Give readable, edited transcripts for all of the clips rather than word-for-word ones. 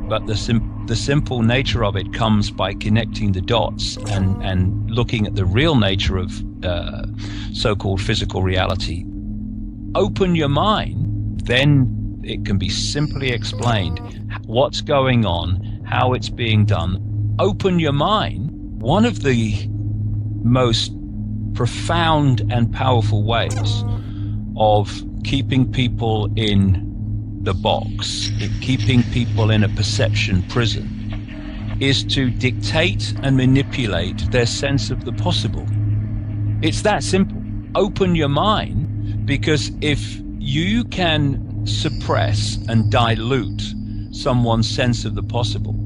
but the simple nature of it comes by connecting the dots and looking at the real nature of so-called physical reality. Open your mind, then it can be simply explained what's going on, how it's being done. Open your mind. One of the most profound and powerful ways of keeping people in the box, keeping people in a perception prison, is to dictate and manipulate their sense of the possible. It's that simple. Open your mind, because if you can suppress and dilute someone's sense of the possible,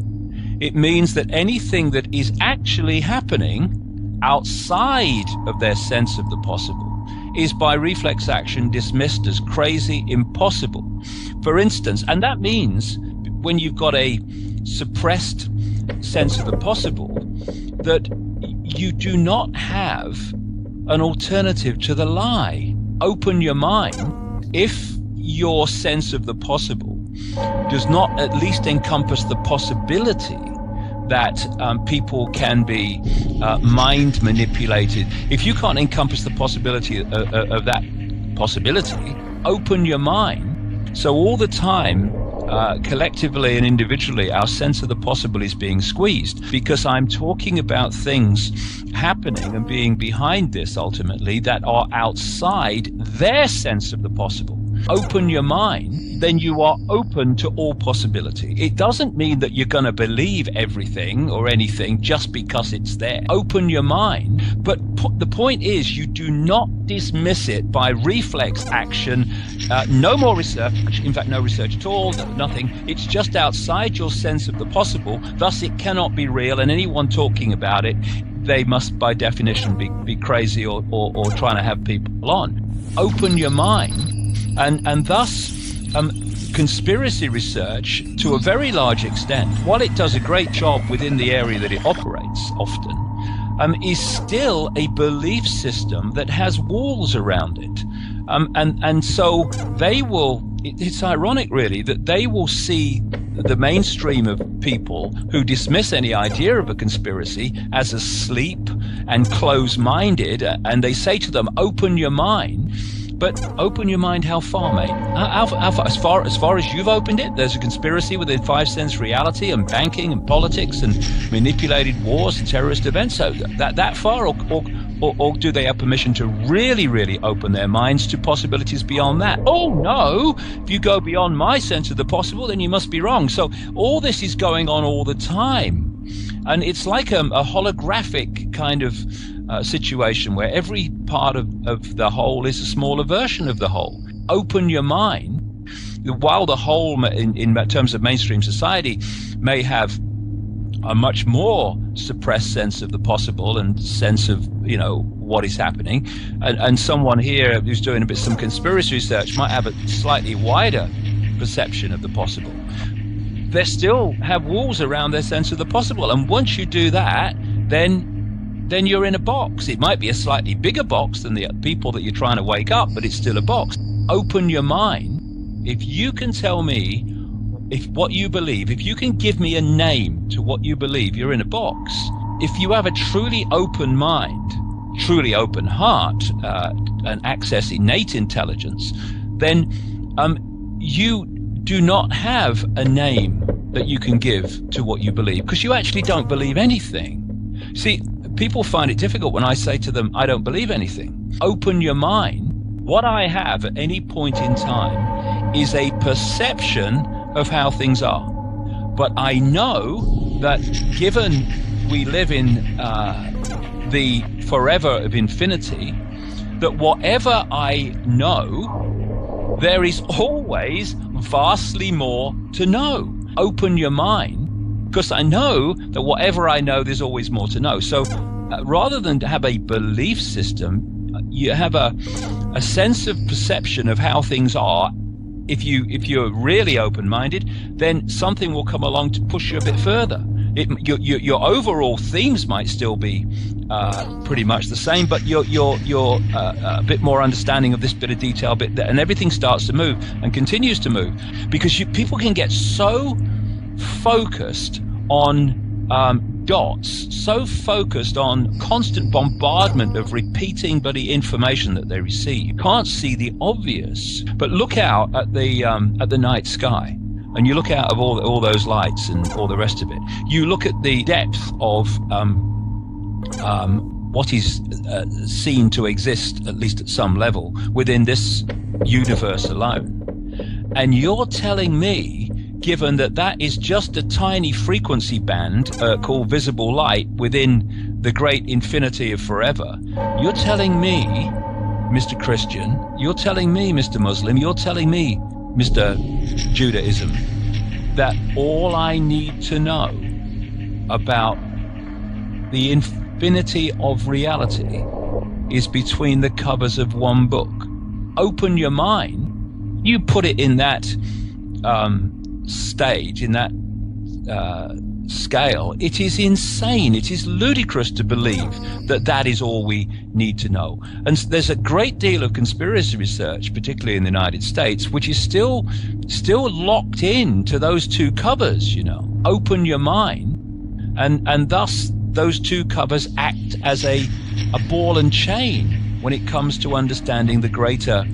it means that anything that is actually happening outside of their sense of the possible is by reflex action dismissed as crazy, impossible. For instance, and that means when you've got a suppressed sense of the possible, that you do not have an alternative to the lie. Open your mind. If your sense of the possible does not at least encompass the possibility that people can be mind manipulated, if you can't encompass the possibility of that possibility, open your mind. So all the time, collectively and individually, our sense of the possible is being squeezed, because I'm talking about things happening and being behind this ultimately that are outside their sense of the possible. Open your mind, then you are open to all possibility. It doesn't mean that you're going to believe everything or anything just because it's there. Open your mind. But the point is, you do not dismiss it by reflex action. No more research. In fact, no research at all, nothing. It's just outside your sense of the possible. Thus, it cannot be real. And anyone talking about it, they must, by definition, be crazy or trying to have people on. Open your mind. And thus, conspiracy research, to a very large extent, while it does a great job within the area that it operates often, is still a belief system that has walls around it. And so they will, it's ironic really, that they will see the mainstream of people who dismiss any idea of a conspiracy as asleep and close-minded, and they say to them, open your mind. But open your mind how far, mate? How far? As far as you've opened it, there's a conspiracy within 5 sense reality and banking and politics and manipulated wars and terrorist events. So that far, or do they have permission to really, really open their minds to possibilities beyond that? Oh no! If you go beyond my sense of the possible, then you must be wrong. So all this is going on all the time, and it's like a holographic kind of situation where every part of the whole is a smaller version of the whole. Open your mind. While the whole, in terms of mainstream society, may have a much more suppressed sense of the possible and sense of, what is happening, and someone here who's doing some conspiracy research might have a slightly wider perception of the possible, they still have walls around their sense of the possible. And once you do that, then you're in a box. It might be a slightly bigger box than the people that you're trying to wake up, but it's still a box. Open your mind. If you can tell me what you believe, if you can give me a name to what you believe, you're in a box. If you have a truly open mind, truly open heart, and access innate intelligence, then you do not have a name that you can give to what you believe, because you actually don't believe anything. See, people find it difficult when I say to them, I don't believe anything. Open your mind. What I have at any point in time is a perception of how things are. But I know that given we live in the forever of infinity, that whatever I know, there is always vastly more to know. Open your mind. Because I know that whatever I know, there's always more to know. So rather than to have a belief system, you have a sense of perception of how things are. If you're really open-minded, then something will come along to push you a bit further. Your overall themes might still be pretty much the same, but you're a bit more understanding of this bit of detail, and everything starts to move and continues to move, because people can get so focused on dots, so focused on constant bombardment of repeating bloody information that they receive. You can't see the obvious. But look out at the night sky, and you look out of all those lights and all the rest of it. You look at the depth of what is seen to exist, at least at some level, within this universe alone. And you're telling me, given that that is just a tiny frequency band called visible light within the great infinity of forever, you're telling me, Mr. Christian, you're telling me, Mr. Muslim, you're telling me, Mr. Judaism, that all I need to know about the infinity of reality is between the covers of one book. Open your mind. You put it in that stage, in that scale. It is insane. It is ludicrous to believe that that is all we need to know. And there's a great deal of conspiracy research, particularly in the United States, which is still locked in to those two covers. You know, open your mind, and thus those two covers act as a ball and chain when it comes to understanding the greater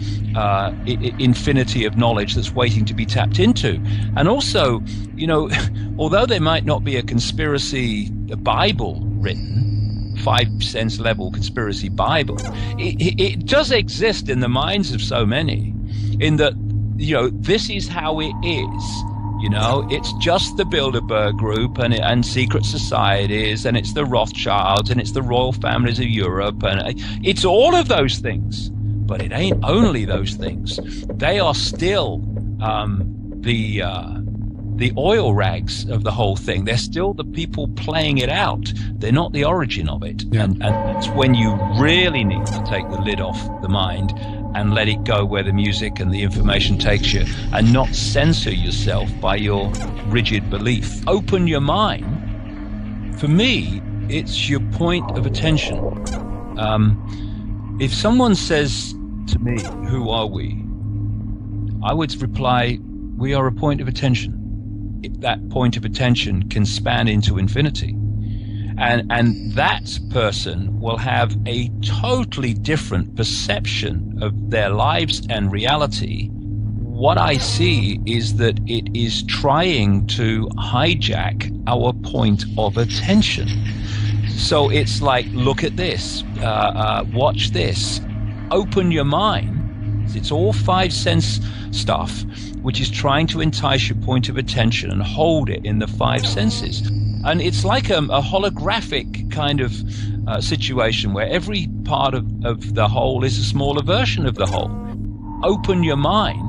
infinity of knowledge that's waiting to be tapped into. And also, you know, although there might not be a conspiracy Bible written, 5 sense level conspiracy Bible, it does exist in the minds of so many, in that, you know, this is how it is. You know, it's just the Bilderberg Group and secret societies, and it's the Rothschilds, and it's the royal families of Europe, and it's all of those things. But it ain't only those things. They are still the oil rags of the whole thing. They're still the people playing it out. They're not the origin of it. Yeah. And that's when you really need to take the lid off the mind and let it go where the music and the information takes you, and not censor yourself by your rigid belief. Open your mind. For me, it's your point of attention. If someone says to me, "Who are we?" I would reply, "We are a point of attention." That point of attention can span into infinity. And that person will have a totally different perception of their lives and reality. What I see is that it is trying to hijack our point of attention. So it's like, look at this, watch this, open your mind. It's all 5 sense stuff, which is trying to entice your point of attention and hold it in the 5 senses. And it's like a holographic kind of situation where every part of the whole is a smaller version of the whole. Open your mind